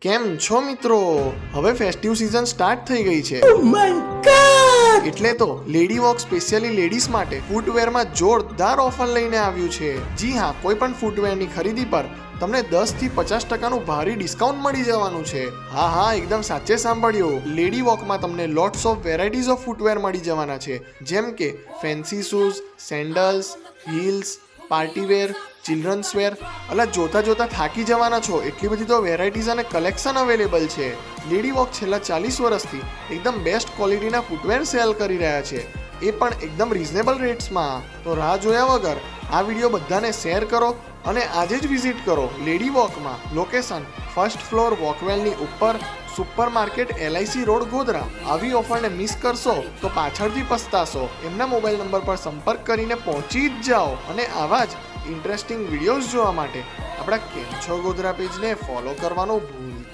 કેમ છો મિત્રો? હવે ફેસ્ટિવ સિઝન સ્ટાર્ટ થઈ ગઈ છે. એટલે તો લેડી વોક સ્પેશિયલી લેડીઝ માટે ફૂટવેરમાં જોરદાર ઓફર લઈને આવ્યું છે. જી હા, કોઈ પણ ફૂટવેરની ખરીદી પર તમને 10 થી 50% ભારી ડિસ્કાઉન્ટ મળી જવાનું છે. હા, એકદમ સાચે સાંભળ્યું. લેડી વોકમાં તમને lots of varieties of footwear મળી જવાના છે, જેમ કે fancy shoes, sandals, heels, partywear, children's wear. અલા, જોતા થાકી જવાના છો, એટલી બધી તો વેરાયટીઝ અને કલેક્શન અવેલેબલ છે. લેડી વોક છેલ્લા 40 વર્ષથી એકદમ બેસ્ટ ક્વોલિટીના ફૂટવેર સેલ કરી રહ્યા છે, એ પણ એકદમ રીઝનેબલ રેટ્સમાં. તો રાહ જોયા વગર આ વિડીયો બધાને શેર કરો અને આજે જ વિઝિટ કરો લેડી વોકમાં. લોકેશન ફર્સ્ટ ફ્લોર વોકવેલની ઉપર, super market LIC road, Godhra. આવી ઓફરને મિસ કરશો તો પાછળથી પસ્તાશો. એમના મોબાઈલ નંબર પર સંપર્ક કરીને પહોંચી જ જાઓ. અને આવા જ ઇન્ટરેસ્ટિંગ વિડીયોઝ જોવા માટે આપણા કેમ છો ગોધરા પેજને ફોલો કરવાનું